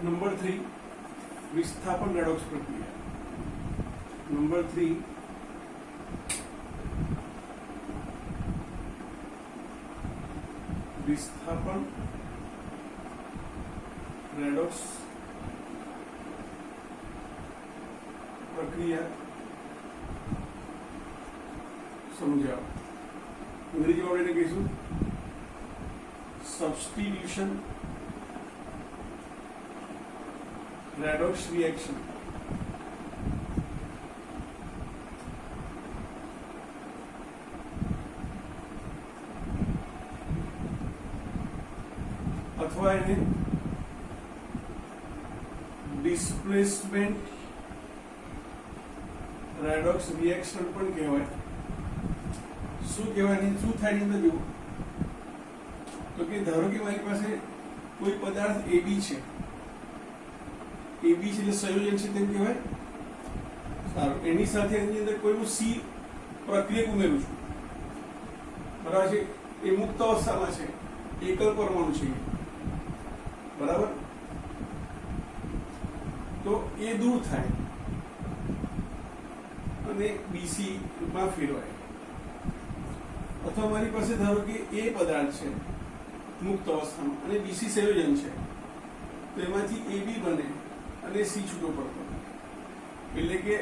Number 3 विस्थापन redox प्रक्रिया। Number 3 विस्थापन रेडॉक्स प्रक्रिया समझाओ। अंग्रेजी में આપણે કહીશું સબસ્ટિટ્યુશન રેડોક્સ રિએક્શન। अथवा એને ડિસ્પ્લેસમેન્ટ રેડોક્સ રિએક્શન પણ કહેવાય। શું કહેવાય? શું થાય અંદર જુઓ તો કે ધારો કે મારી પાસે કોઈ પદાર્થ AB છે, AB છે એટલે સંયોજન છે તેમ કહેવાય। સારું, એની સાથે એની અંદર કોઈનું C પ્રક્રિયક ઉમેરું છું, બરાબર છે। એ મુક્ત અવસ્થામાં છે, એકલ પરમાણુ છે, બરાબર। તો એ દૂર થાય અને BC માં ફેરવાય। અથવા મારી પાસે ધારો કે એ પદાર્થ છે મુક્ત અવસ્થામાં અને BC સંયોજન છે, તો એમાંથી AB બને અને C છૂટો પડતો, એટલે કે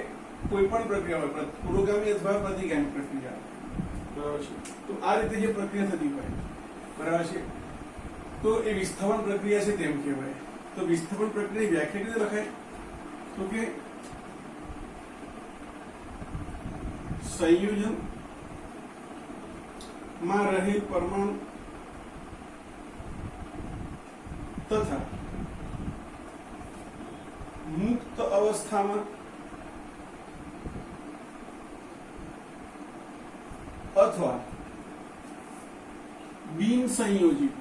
કોઈ પણ પ્રક્રિયા હોય, પુરોગામી અથવા પ્રતિગામી પ્રક્રિયા, બરાબર છે। તો આ રીતે જે પ્રક્રિયા થતી હોય, બરાબર છે, તો એ વિસ્થાપન પ્રક્રિયા છે તેમ કહેવાય। તો વિસ્થાપન પ્રક્રિયાની વ્યાખ્યા કેવી લખાય તો કે સંયોજન માં રહેલ પરમાણુ તથા મુક્ત અવસ્થામાં અથવા બિન સંયોજિત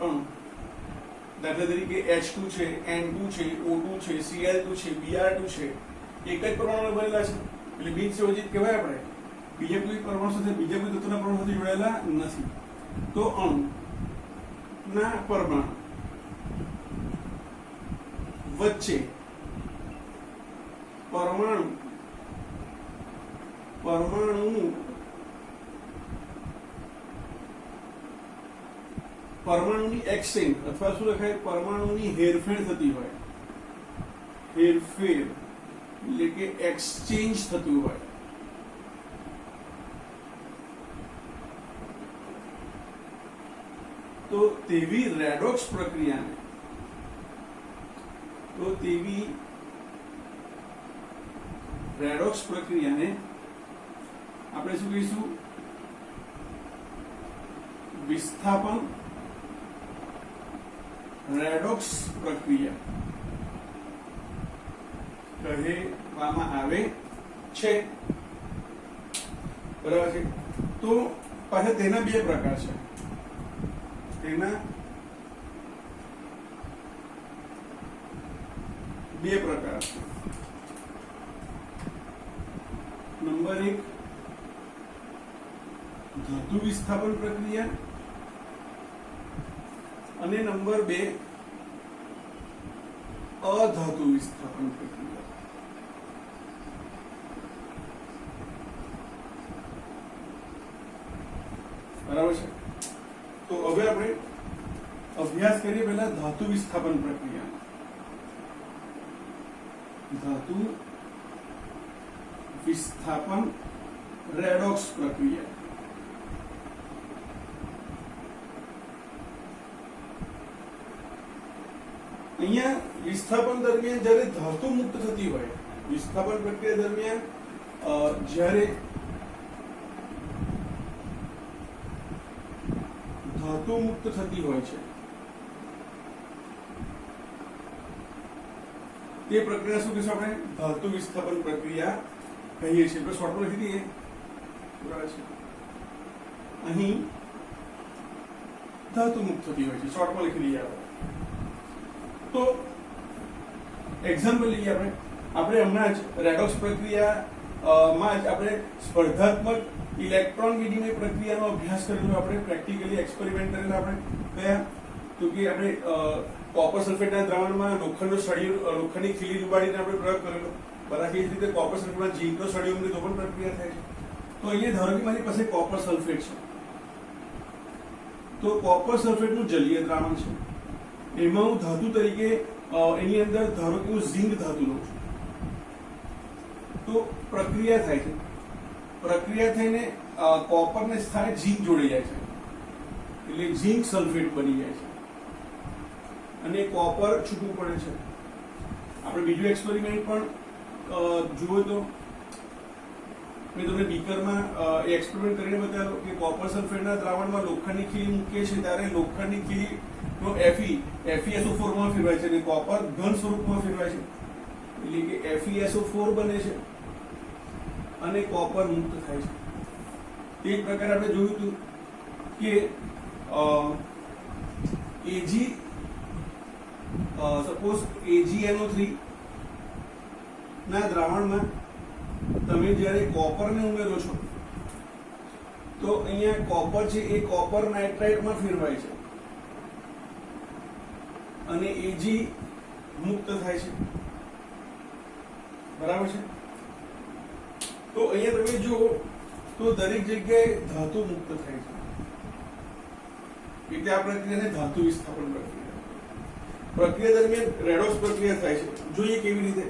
અણુ, દાખલા તરીકે H2 છે, N2 છે, O2 છે, Cl2 છે, Br2 છે, એક જ પરમાણુ બનેલા છે એટલે બિન સંયોજિત કહેવાય। આપણે બીજા કોઈ પરમાણુ સાથે, બીજા કોઈ તત્વના પરમાણુ સાથે જોડાયેલા નથી। તો અણુ ના પરમાણુ વચ્ચે પરમાણુની એક્સચેન્જ અથવા શું લખાય, પરમાણુની હેરફેર થતી હોય, હેરફેર એટલે કે એક્સચેન્જ થતું હોય, તો તેવી રેડોક્સ પ્રક્રિયાને આપણે શું કહીશું? વિસ્થાપન રેડોક્સ પ્રક્રિયા કહેવામાં આવે છે, બરાબર છે। તો પાછા તેના બે પ્રકાર છે, નંબર 1 ધાતુ વિસ્થાપન પ્રક્રિયા અને નંબર 2 અધાતુ વિસ્થાપન પ્રક્રિયા। બરાબર છે। તો હવે આપણે અભ્યાસ કરીએ પહેલા ધાતુ વિસ્થાપન પ્રક્રિયા। ધાતુ વિસ્થાપન રેડોક્સ પ્રક્રિયા। અહીંયા વિસ્થાપન દરમિયાન જ્યારે ધાતુ મુક્ત થતી હોય, વિસ્થાપન પ્રક્રિયા દરમિયાન જ્યારે ધાતુ મુક્ત થતી હોય છે તે પ્રક્રિયા શું કહીશું આપણે? ધાતુ વિસ્થાપન પ્રક્રિયા કહીએ છીએ। આપણે શોર્ટમાં લખી દઈએ, બરાબર છે। અહીં ધાતુ મુક્ત થતી હોય છે, શોર્ટમાં લખી દઈએ આપણે। તો એક્ઝામ્પલ લઈએ આપણે હમણાં જ રેડોક્સ પ્રક્રિયા માં જ આપણે સ્પર્ધાત્મક ઇલેક્ટ્રોન વિનિમય પ્રક્રિયાનો અભ્યાસ કરેલો, આપણે પ્રેક્ટિકલી એક્સપેરિમેન્ટ કરેલા. આપણે કયા તો કે આપણે કોપર સલ્ફેટના દ્રાવણમાં લોખંડની ખીલી ડુબાડીને આપણે પ્રયોગ કરેલો. બરાબર. એ જ રીતે કોપર સલ્ફેટમાં ઝીંકનો સળિયો ઉમેરી તો પણ પ્રક્રિયા થાય છે. તો અહીંયા ધારો કે મારી પાસે કોપર સલ્ફેટ છે, તો કોપર સલ્ફેટનું જલીય દ્રાવણ છે, એમાં હું ધાતુ તરીકે એની અંદર ધારો કે હું ઝીંક ધાતુ લઉં છું, તો પ્રક્રિયા થાય છે. પ્રક્રિયા થઈને કોપરને સ્થાને ઝીંક જોડી જાય છે, એટલે ઝીંક સલ્ફેટ બની જાય છે અને કોપર છૂટું પડે છે. આપણે બીજું એક્સપેરિમેન્ટ પણ જુઓ તો મેં તમને બીકરમાં એક્સપેરિમેન્ટ કરીને બતાવ્યો કે કોપર સલ્ફેટના દ્રાવણમાં લોખંડની ખીલી મૂકીએ છીએ ત્યારે લોખંડની ખીલીનો FeSO4 માં ફેરવાય છે અને કોપર ઘન સ્વરૂપમાં ફેરવાય છે, એટલે કે FeSO4 બને છે અને કોપર મુક્ત થાય છે. તે જ પ્રકારે આપણે જોયું હતું કે સપોઝ AgNO3 ના દ્રાવણમાં તમે જ્યારે કોપરને ઉમેરો છો તો અહીંયા કોપર છે એ કોપર નાઇટ્રાઇટમાં ફેરવાય છે અને Ag મુક્ત થાય છે. બરાબર છે. તો અહીંયા તમે જુઓ તો દરેક જગ્યાએ ધાતુ મુક્ત થાય છે, એટલે આ પ્રક્રિયાને ધાતુ વિસ્થાપન પ્રક્રિયા દરમિયાન રેડોક્સ પ્રક્રિયા થાય છે. જોઈએ કેવી રીતે.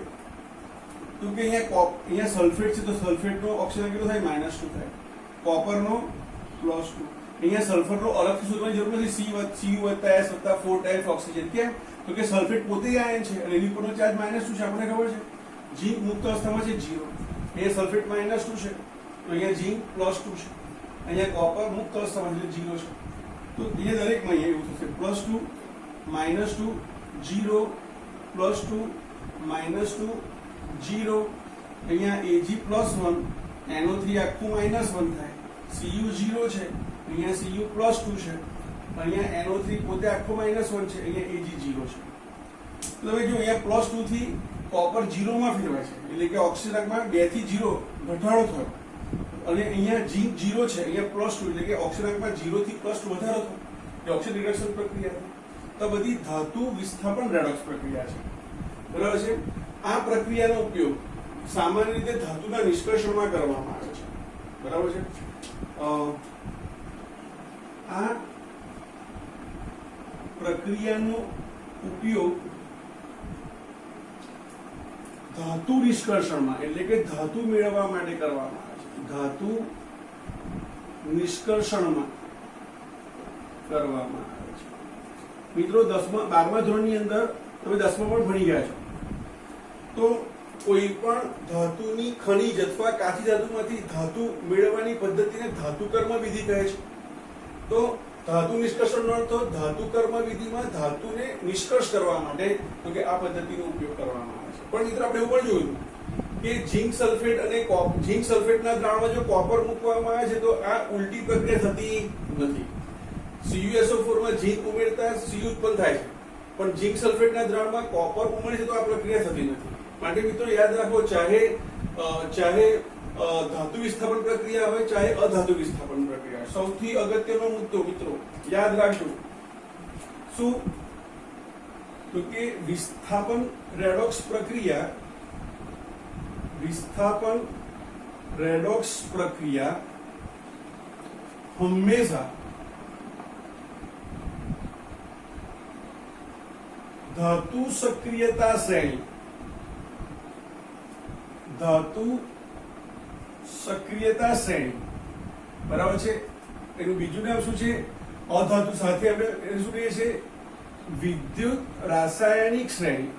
તો કે અહીંયા સલ્ફેટ છે તો સલ્ફેટનો ઓક્સિજન કેટલો થાય? -2 થાય. કોપરનો +2. અહીંયા સલ્ફરનો અલગથી શોધવાની જરૂર નથી. Cu + S + 4 times oxygen. કેમ? તો કે સલ્ફેટ પોતે આયન છે અને એની પરનો ચાર્જ -2 છે, આપણને ખબર છે. ઝીંક મુક્ત અવસ્થામાં છે 0. અહીંયા સલ્ફેટ -2 છે તો અહીંયા ઝીંક +2 છે. અહીંયા કોપર મુક્ત અવસ્થામાં છે 0 છે. તો અહીંયા દરેકમાં અહીંયા એવું થશે +2 -2 0 +2 -2 0. અહીંયા Ag +1 NO3 આખું -1 થાય. Cu 0 છે, અહીંયા Cu +2 છે, અહીંયા NO3 પોતે આખું -1 છે, અહીંયા Ag 0 છે. તો હવે જો અહીંયા +2 થી કોપર 0 માં ફેરવાય છે, એટલે કે ઓક્સિજનમાં 2 થી 0 ઘટાડો થયો અને અહીંયા ઝીંક 0 છે, અહીંયા +2 એટલે કે ઓક્સિજનમાં 0 થી +2 વધારો થયો, એટલે ઓક્સિજન રિડક્શન પ્રક્રિયા. તો બધી ધાતુ વિસ્થાપન રેડોક્સ પ્રક્રિયા છે. બરાબર છે. આ પ્રક્રિયાનો ઉપયોગ સામાન્ય રીતે ધાતુના નિષ્કર્ષણમાં કરવામાં આવે છે. બરાબર છે. આ પ્રક્રિયાનો ઉપયોગ ધાતુ નિષ્કર્ષણમાં એટલે કે ધાતુ મેળવવા માટે કરવામાં આવે છે. ધાતુ નિષ્કર્ષણમાં કરવામાં આવે છે. મિત્રો 12મા ધોરણની અંદર તમે 10મા પણ ભણી ગયા છો, તો કોઈ પણ ધાતુની ખનિજ અથવા કાચી ધાતુમાંથી ધાતુ મેળવવાની પદ્ધતિને ધાતુ કર્મ વિધિ કહે છે. તો ધાતુ નિષ્કર્ષણનો અર્થ ધાતુ કર્મ વિધિમાં ધાતુને નિષ્કર્ષ કરવા માટે તો કે આ પદ્ધતિનો ઉપયોગ કરવામાં આવે છે. પણ મિત્રો આપણે એવું પણ જોયું કે ઝીંક સલ્ફેટ અને ઝીંક સલ્ફેટના દ્રાવણમાં જો કોપર મૂકવામાં આવે છે તો આ ઉલટી પ્રક્રિયા થતી નથી. CuSO4 માં ઝીંક ઉમેરતા Cu ઉત્પન્ન થાય છે, પણ ઝીંક સલ્ફેટના દ્રાવણમાં કોપર ઉમેરે છે તો આ પ્રક્રિયા થતી નથી. માટે મિત્રો યાદ રાખો, ચાહે ધાતુ વિસ્થાપન પ્રક્રિયા હોય ચાહે અધાતુ વિસ્થાપન પ્રક્રિયા, સૌથી અગત્યનો મુદ્દો મિત્રો યાદ રાખજો શું? તો કે વિસ્થાપન રેડોક્સ પ્રક્રિયા હંમેશા ધાતુ સક્રિયતા શ્રેણી બરાબર છે. એનું બીજું નામ શું છે? અધાતુ સાથે આપણે એને શું કહીએ છીએ? વિદ્યુત રાસાયણિક શ્રેણી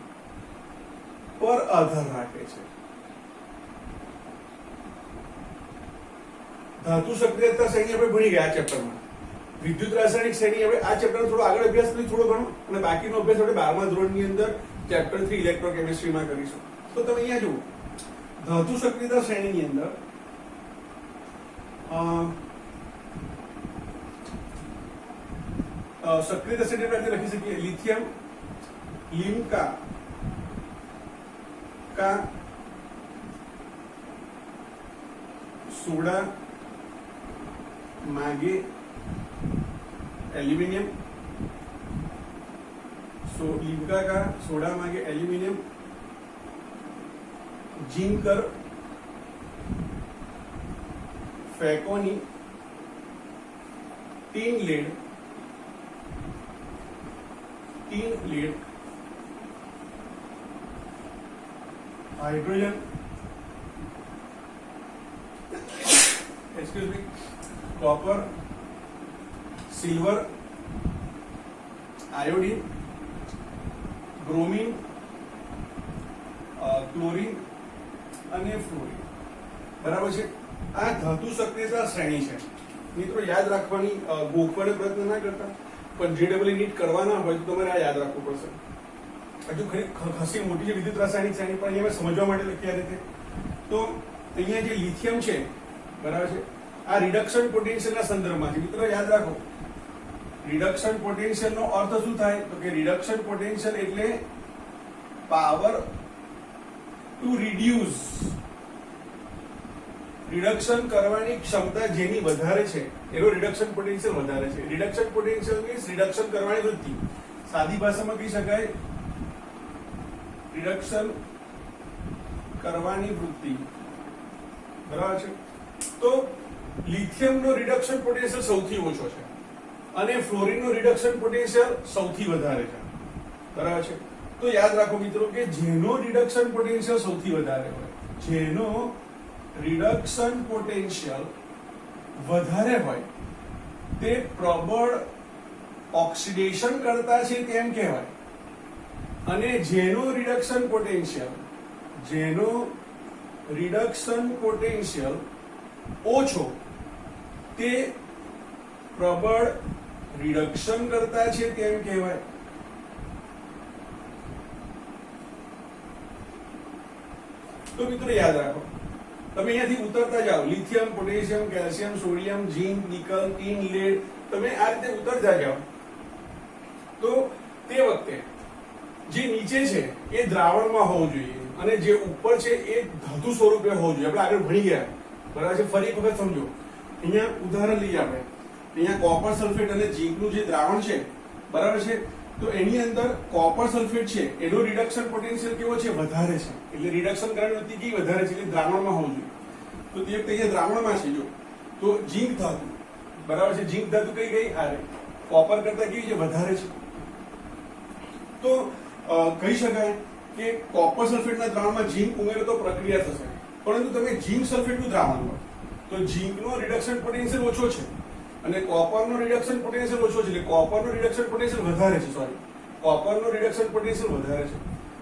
પર આધાર રાખે છે. ધાતુ સક્રિયતા શ્રેણી આપણે ભણી ગયા આ ચેપ્ટરમાં. વિદ્યુત રાસાયણિક શ્રેણી આપણે આ ચેપ્ટરનો થોડો આગળ અભ્યાસ કરી, થોડો ઘણો, અને બાકીનો અભ્યાસ આપણે 12મા ધોરણની અંદર ચેપ્ટર 3 ઇલેક્ટ્રોકેમિસ્ટ્રીમાં કરીશું. તો તમે અહીંયા જુઓ, ધાતુ સક્રિયતા શ્રેણીની અંદર સક્રિયતા શ્રેણી આપણે લખી શકીએ લિથિયમ, લિમ્કા, सोडा मागे एल्यूमिनियम, लिबका का सोडा मागे एल्यूमिनियम, जिंकर फैकोनी tin lead hydrogen excuse me copper silver iodine bromine chlorine અને ફ્લોરીન બરાબર છે। આ ધાતુ સક્રિયતા શ્રેણી છે મિત્રો, યાદ રાખવાની, ગોખવાનો પ્રયત્ન ના કરતા, પણ જેડબલઈ નીટ કરવાના હોય તો તમારે આ યાદ રાખવું પડશે। હજુ ખાસી મોટી છે વિદ્યુત રાસાયણિક શ્રેણી, પણ અહીંયા સમજવા માટે લખી આ રીતે। તો અહીંયા જે લિથિયમ છે બરાબર છે, આ રિડક્શન પોટેન્શિયલના સંદર્ભમાં છે મિત્રો, યાદ રાખો। રિડક્શન પોટેન્શિયલનો અર્થ શું થાય? તો કે રિડક્શન પોટેન્શિયલ એટલે પાવર ટુ રિડ્યુસ, રિડક્શન કરવાની ક્ષમતા જેની વધારે છે એનો રિડક્શન પોટેન્શિયલ વધારે છે। રિડક્શન પોટેન્શિયલ મીન્સ રિડક્શન કરવાની વૃત્તિ, સાદી ભાષામાં કહી શકાય રિડક્શન કરવાની વૃત્તિ, બરાબર છે। તો લિથિયમનો રિડક્શન પોટેન્શિયલ સૌથી ઓછો છે અને ફ્લોરીનનો રિડક્શન પોટેન્શિયલ સૌથી વધારે છે, બરાબર છે। તો યાદ રાખો મિત્રો કે જેનો રિડક્શન પોટેન્શિયલ સૌથી વધારે હોય, જેનો રિડક્શન પોટેન્શિયલ વધારે હોય તે પ્રબળ ઓક્સિડેશન કરતા છે તેમ કહેવાય, અને જેનો રિડક્શન પોટેન્શિયલ ઓછો તે પ્રબળ રિડક્શન કરતા છે તેમ કહેવાય। તો મિત્રો યાદ રાખો, તમે અહીંયાથી ઉતરતા જાઓ, લિથિયમ, પોટેશિયમ, કેલ્શિયમ, સોડિયમ, ઝીંક, નિકલ, ટીન, લેડ, તમે આ રીતે ઉતરતા જાઓ તો તે વખતે જે નીચે છે એ દ્રાવણમાં હોવું જોઈએ અને જે ઉપર છે એ ધાતુ સ્વરૂપે હોવું જોઈએ। આપણે આગળ ભણી ગયા, બરાબર છે। ફરી એક વખત સમજો, અહીંયા ઉદાહરણ લઈએ આપણે, અહીંયા કોપર સલ્ફેટ અને ઝીંકનું જે દ્રાવણ છે બરાબર છે, તો એની અંદર કોપર સલ્ફેટ છે એનો રિડક્શન પોટેન્શિયલ કેવો છે? વધારે છે, એટલે રિડક્શન કરવાની વૃત્તિ કેવી? વધારે છે, એટલે દ્રાવણમાં હોવું જોઈએ। તો તે વખતે અહીંયા દ્રાવણમાં છે જો, તો ઝીંક ધાતુ બરાબર છે, ઝીંક ધાતુ કઈ ગઈ? આ કોપર કરતા કેવી છે? વધારે છે। તો કહી શકાય કે કોપર સલ્ફેટના દ્રાવણમાં ઝીંક ઉમેરો તો પ્રક્રિયા થશે, પરંતુ તમે ઝીંક સલ્ફેટનું દ્રાવણ લો તો ઝીંકનો રિડક્શન પોટેન્શિયલ ઓછો છે અને કોપરનો રિડક્શન પોટેન્શિયલ ઓછો છે, એટલે કોપરનો રિડક્શન પોટેન્શિયલ વધારે છે, કોપરનો રિડક્શન પોટેન્શિયલ વધારે છે।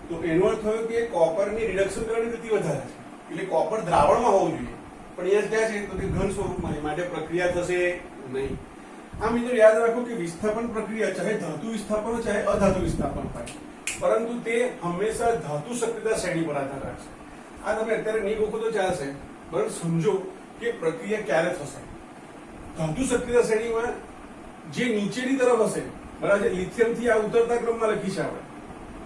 તો એનો અર્થ થયો કે કોપરની રિડક્શન કરવાની વૃત્તિ વધારે છે, એટલે કોપર દ્રાવણમાં હોવું જોઈએ, પણ અહીંયા ક્યાં છે? તો કે ઘન સ્વરૂપમાં, માટે પ્રક્રિયા થશે નહીં। આ મિત્રો યાદ રાખો કે વિસ્થાપન પ્રક્રિયા ચાહે ધાતુ વિસ્થાપન હોય ચાહે અધાતુ વિસ્થાપન હોય, પરંતુ તે હંમેશા ધાતુ સક્રિયતા શ્રેણી પર આધાર રાખશે। આ તમે અત્યારે નહીં ગોખો તો ચાલશે, બરાબર? સમજો કે પ્રક્રિયા ક્યારે થશે। ધાતુ સક્રિયતા શ્રેણીમાં જે નીચેની તરફ હશે, બરાબર છે, લિથિયમ થી આ ઉતરતા ક્રમમાં લખી છે આપણે,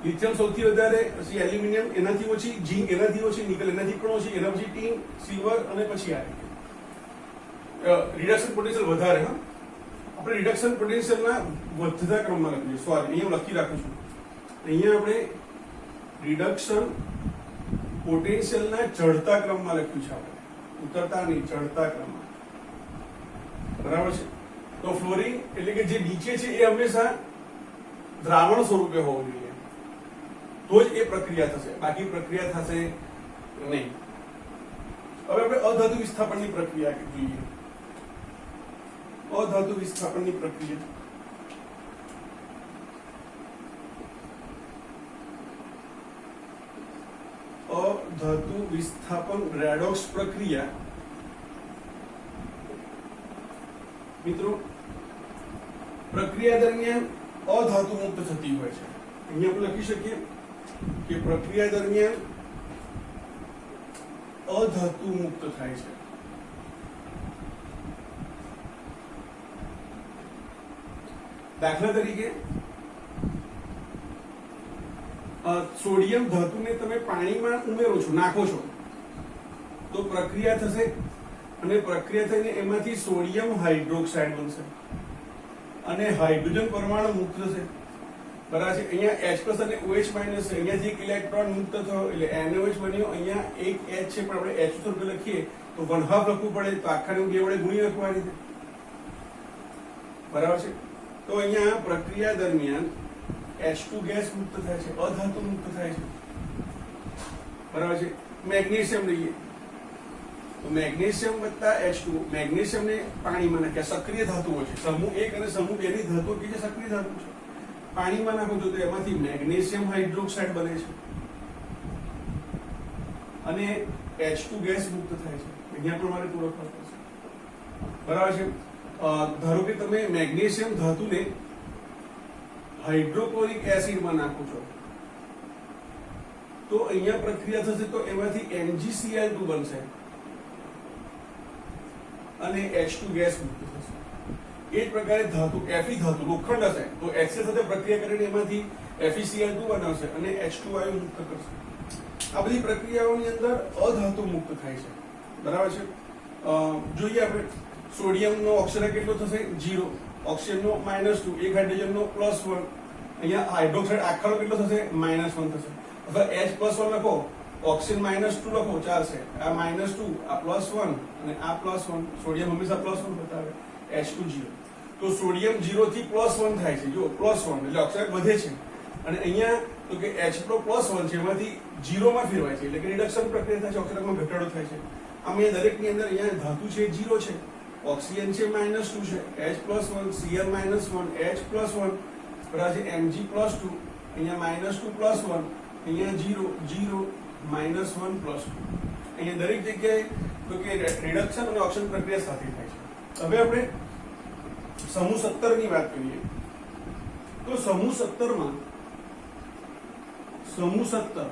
લિથિયમ સૌથી વધારે, પછી એલ્યુમિનિયમ એનાથી ઓછી, ઝીંક એનાથી ઓછી, નિકલ એનાથી પણ ઓછી, એના પછી ટીન, સિલ્વર અને પછી આ રિડક્શન પોટેન્શિયલ વધારે। હા, આપણે રિડક્શન પોટેન્શિયલના વધતા ક્રમમાં લખીએ, સોરી અહીંયા હું લખી રાખું છું, અહીંયા આપણે રિડક્શન પોટેન્શિયલના ચડતા ક્રમમાં લખ્યું છે, આપણે ઉતરતા નહીં, ચડતા ક્રમમાં, બરાબર છે। તો ફ્લોરિન એટલે કે જે નીચે છે એ હંમેશા દ્રાવણ સ્વરૂપે હોવું જોઈએ, તો જ એ પ્રક્રિયા થશે, બાકી પ્રક્રિયા થશે નહીં। હવે આપણે અધાતુ વિસ્થાપનની પ્રક્રિયા જોઈએ। અધાતુ વિસ્થાપનની પ્રક્રિયા, અધાતુ વિસ્થાપન રેડોક્સ પ્રક્રિયા મિત્રો પ્રક્રિયા દરમિયાન અધાતુ મુક્ત થતી હોય છે। અહીંયા આપણે લખી શકીએ કે પ્રક્રિયા દરમિયાન અધાતુ મુક્ત થાય છે। દાખલા તરીકે સોડિયમ ધાતુને તમે પાણીમાં ઉમેરો છો, નાખો છો, તો પ્રક્રિયા થશે અને પ્રક્રિયા થઈને એમાંથી સોડિયમ હાઇડ્રોક્સાઇડ બનશે અને હાઇડ્રોજન પરમાણુ મુક્ત થશે. બરાબર છે. અહીંયા H+ અને OH- છે. અહીંયાથી એક ઇલેક્ટ્રોન મુક્ત થયો એટલે NaOH બન્યો. અહીંયા એક H છે પણ આપણે H સ્વરૂપે લખીએ તો 1/2 લખવું પડે તો આખાને 2 વડે ગુણી નાખવા રીતે. બરાબર છે. તો અહીંયા પ્રક્રિયા દરમિયાન H2 ગેસ મુક્ત થાય છે, અધાતુ મુક્ત થાય છે. બરાબર છે. મેગ્નેશિયમ લઈએ તો મેગ્નેશિયમ વત્તા H2, મેગ્નેશિયમને પાણીમાં નાખ્યા, સક્રિય ધાતુઓ છે. સમૂહ 1 અને સમૂહ 2 ની ધાતુઓ કે જે સક્રિય ધાતુ છે, પાણીમાં નાખો તો એમાંથી મેગ્નેશિયમ હાઇડ્રોક્સાઇડ બને છે અને H2 ગેસ મુક્ત થાય છે. અહીંયા પણ મારે પૂરો કરવો પડશે. બરાબર છે. ધારો કે તમે મેગ્નેશિયમ ધાતુને હાઇડ્રોક્લોરિક એસિડમાં નાખો છો તો અહીંયા પ્રક્રિયા થશે તો એમાંથી MgCl2 બનશે અને H2 ગેસ મુક્ત થશે. એ જ પ્રકારે ધાતુ Fe ધાતુ લોખંડ હશે તો Hc સાથે પ્રક્રિયા કરીને એમાંથી FeCl2 બનાવશે અને H2 વાયુ મુક્ત કરશે. આ બધી પ્રક્રિયાઓની અંદર અધાતુ મુક્ત થાય છે. બરાબર છે. જોઈએ આપણે સોડિયમનો ઓક્સિજન કેટલો થશે 0, ઓક્સિજનનો -2, એક હાઇડ્રોજનનો +1, અહીંયા હાઇડ્રોક્સાઇડ આખાનો કેટલો થશે -1 થશે. અથવા H+1 લખો, ઓક્સિજન -2 લખો ચાલશે. આ -2, આ +1 અને આ +1, સોડિયમ હંમેશા +1 બતાવે, H2 0. તો સોડિયમ 0 થી +1 થાય છે. જો +1 એટલે ઓક્સાઇડ વધે છે અને અહીંયા તો કે H+1 છે એમાંથી 0 માં ફેરવાય છે એટલે કે રિડક્શન પ્રક્રિયા થાય છે, ઓક્સિજનમાં ઘટાડો થાય છે. આમ એ દરેકની અંદર અહીંયા ધાતુ છે 0 છે, ઓક્સિજન છે -2 છે, H+1, Cl -1, H+1, બરાબર છે, Mg+2, અહીંયા -2+1, અહીંયા 0, 0, -1+2. અહીંયા દરેક જગ્યાએ તો કે રિડક્શન અને ઓક્સિજન પ્રક્રિયા સાથે થાય છે. હવે આપણે સમૂહ 17 ની વાત કરીએ તો સમૂહ 17 માં સમૂહ 17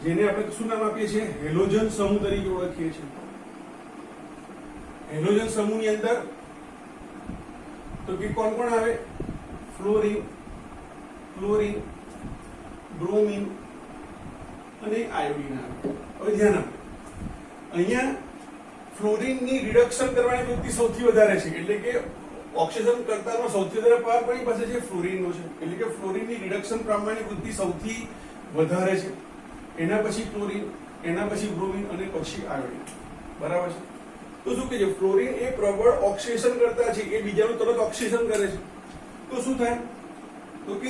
જેને આપણે શું નામ આપીએ છીએ હેલોજન સમૂહ તરીકે ઓળખીએ છીએ. હેલોજન સમૂહની અંદર તો કે કોણ કોણ આવે? ફ્લોરિન, ક્લોરિન, બ્રોમિન અને આયોડિન આવે. હવે ધ્યાન આપો, અહીંયા ફ્લોરિનની રિડક્શન કરવાની વૃત્તિ સૌથી વધારે છે એટલે કે ઓક્સિજન કરતાનો સૌથી વધારે પાવર કોની પાસે છે? ફ્લોરિનનો છે. એટલે કે ફ્લોરિનની રિડક્શન પામવાની વૃત્તિ સૌથી વધારે છે. એના પછી ક્લોરિન, એના પછી બ્રોમિન અને પછી આયોડિન. બરાબર છે. તો શું કહે છે? ફ્લોરિન એ પ્રબળ ઓક્સિડેશન કરતા છે, એ બીજાનું તરત ઓક્સિડેશન કરે છે. તો શું થાય? તો કે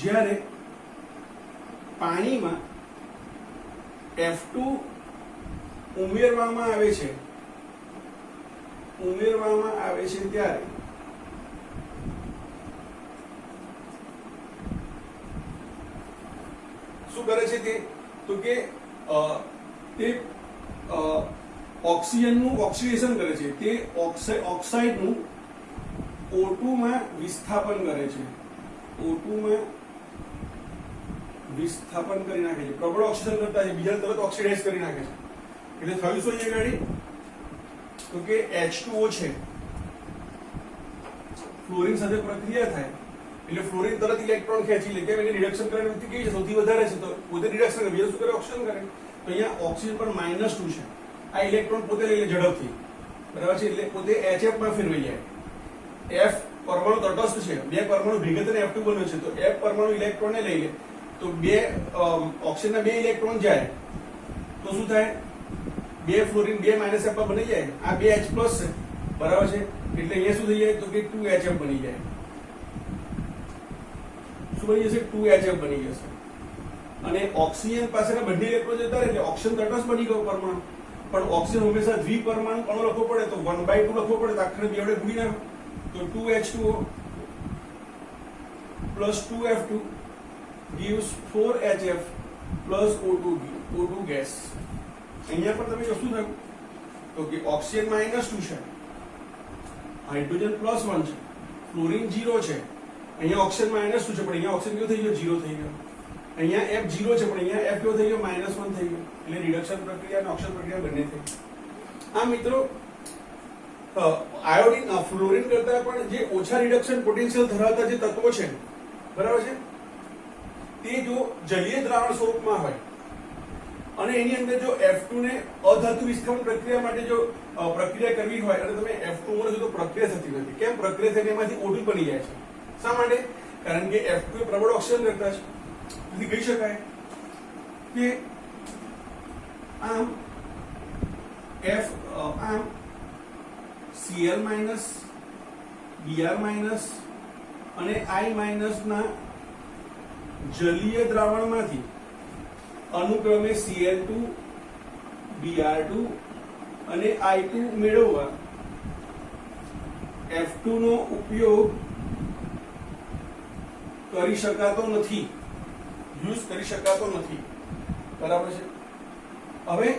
જ્યારે પાણીમાં F2 ઉમેરવામાં આવે છે ત્યારે શું કરે છે તે? તો કે તે ઓક્સિજનનું ઓક્સિડેશન કરે છે, તે ઓક્સાઇડનું O2 માં વિસ્થાપન કરે છે. O2 માં વિસ્થાપન કરી નાખે છે. પ્રબળ ઓક્સિજન કરતા છે, બીજા તરત ઓક્સિડાઇઝ કરી નાખે છે. એટલે થયું શું અહીંયા ગાડી? તો કે H2O છે, ફ્લોરિન સાથે પ્રક્રિયા થાય એટલે ફ્લોરિન તરત ઇલેક્ટ્રોન ખેંચી લે. કેમ? એની રિડક્શન કરવાની વૃત્તિ કેવી છે? સૌથી વધારે છે. તો પોતે રિડક્શન કરે, બીજા શું કરે? ઓક્સિજન કરે. તો અહીંયા ઓક્સિજન પર -2 છે. આ ઇલેક્ટ્રોન પોતે લઈ લે ઝડપથી. બરાબર છે. એટલે પોતે HF માં ફેરવાઈ જાય. F પરમાણુ તટસ્થ છે, બે પરમાણુ ભેગા થઈને F2 બન્યો છે. તો F પરમાણુ ઇલેક્ટ્રોનને લઈ લે તો બે ઓક્સિજનના 2 ઇલેક્ટ્રોન જાય તો શું થાય? 2 ફ્લોરિન 2 -F બની જાય. આ 2 H+ છે. બરાબર છે. એટલે અહીંયા શું થઈ જાય? તો કે 2HF બની જાય. શું બની જશે? 2HF બની જશે. અને ઓક્સિજન પાસેના બંને ઇલેક્ટ્રોન જતા રહે એટલે ઓક્સિજન તટસ્થ બની ગયો પરમાણુ. પણ ઓક્સિજન હંમેશા દ્વિપરમાણુ કણો લખવો પડે તો 1/2 લખવો પડે. તો આખરે 2 વડે ગુણી નાખો તો 2H2O plus 2F2 gives 4HF plus O2 gas. અહીંયા પણ તમે શું થયું? તો કે ઓક્સિજન -2 છે, હાઇડ્રોજન +1 છે, ફ્લોરિન 0 છે. અહીંયા ઓક્સિજન -2 છે પણ અહીંયા ઓક્સિજન કેવો થઈ ગયો? 0 થઈ ગયો. અહીંયા F 0 છે પણ અહીંયા F કેવો થઈ ગયો? -1 થઈ ગયો. એટલે રિડક્શન પ્રક્રિયા અને ઓક્સિજન પ્રક્રિયા બંને થઈ. આ મિત્રો આયોડિન ફ્લોરિન કરતા પણ જે ઓછા રિડક્શન પોટેન્શિયલ ધરાવતા જે તત્વો છે, બરાબર છે, તે જો જલીય દ્રાવણ સ્વરૂપમાં હોય અને એની અંદર જો F2 ને અધાતુ વિસ્થાપન પ્રક્રિયા માટે જો પ્રક્રિયા કરવી હોય અને તમે F2 ઉમેરો છો તો પ્રક્રિયા થતી નથી. કેમ? પ્રક્રિયા થઈને એમાંથી O2 બની જાય છે. શા માટે? કારણ કે F2 એ પ્રબળ ઓક્સિજન કરતા છે. તેથી કહી શકાય કે આમ Cl માઇનસ Br માઇનસ અને I માઇનસ ના જલીય દ્રાવણમાંથી અનુક્રમે Cl2 Br2 અને I2 મેળવવા F2 નો ઉપયોગ કરી શકાતો નથી, યુઝ કરી શકાતો નથી. બરાબર છે. હવે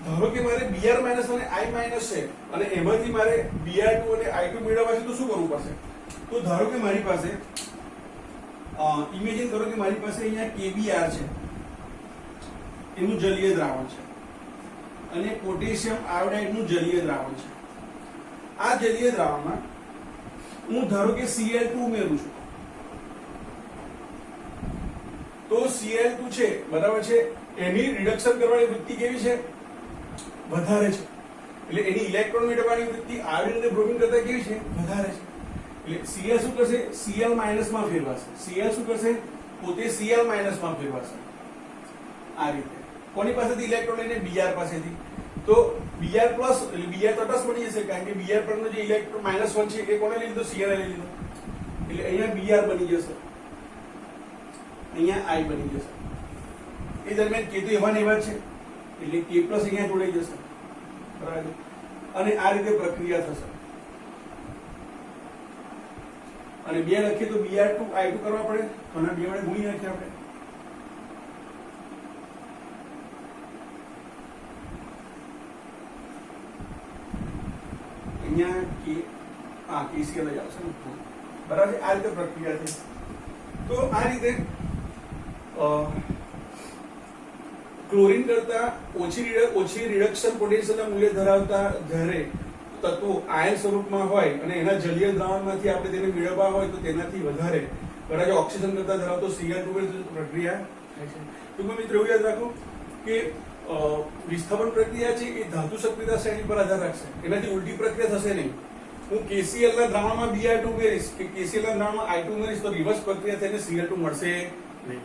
ધારો કે મારે Br માઇનસ અને I માઇનસ છે અને એમાંથી મારે Br2 અને I2 મેળવવા છે તો શું કરવું પડશે? તો ધારો કે મારી પાસે ઇમેજિન કરો કે મારી પાસે અહીંયા KBr છે, એનું જલીય દ્રાવણ છે, અને પોટેશિયમ આયોડાઇડ નું જલીય દ્રાવણ છે. આ જલીય દ્રાવણમાં હું ધારો કે Cl2 ઉમેરું છું તો Cl2 છે, બરાબર છે, એની રિડક્શન કરવાની વૃત્તિ કેવી છે? વધારે છે. એટલે એની ઇલેક્ટ્રોન મેળવવાની વૃત્તિ આયોડિન અને બ્રોમિન કરતા કેવી છે? વધારે છે. એટલે Cl શું કરશે? Cl માઇનસ માં ફેરવાશે. Cl શું કરશે? પોતે Cl માઇનસ માં ફેરવાશે. આ રીતે કોની પાસેથી ઇલેક્ટ્રોન લઈને? Br પાસેથી. તો Br પ્લસ એટલે Br તટસ્થ બની જશે કારણ કે Br પરનો જે ઇલેક્ટ્રોન -1 છે એ કોને લઈ લીધો? Cl લઈ લીધો. એટલે અહીંયા Br બની જશે, અહીંયા I બની જશે. એ દરમિયાન K તો એવા ને એવા છે એટલે K પ્લસ અહીંયા જોડાઈ જશે. બરાબર. અને આ રીતે પ્રક્રિયા થશે. અને 2 લખીએ તો Br2 I2 કરવા પડે તો આના 2 વડે ગુણી નાખીએ આપણે. અહીંયા KCl જ આવશે ને. બરાબર છે. આ રીતે પ્રક્રિયા થઈ. તો આ રીતે ક્લોરીન કરતા ઓછી રિડક્શન પોટેન્શિયલના મૂલ્ય ધરાવતા જ્યારે તત્વો આયન સ્વરૂપમાં હોય અને એના જલીય દ્રાવણમાંથી આપણે તેને મેળવવા હોય તો તેનાથી વધારે બરાબર ઓક્સિજન કરતા ધરાવતો Cl2 પ્રક્રિયા થાય છે. ટૂંકમાં મિત્રો એવું યાદ રાખો કે વિસ્થાપન પ્રક્રિયા છે એ ધાતુ સક્રિયતા શ્રેણી પર આધાર રાખશે. એનાથી ઉલટી પ્રક્રિયા થશે નહીં. હું KCl ના દ્રાવણમાં Br2 ઉમેરીશ કે KCl ના દ્રાવણમાં I2 ઉમેરીશ તો રિવર્સ પ્રક્રિયા થઈને Cl2 મળશે નહીં.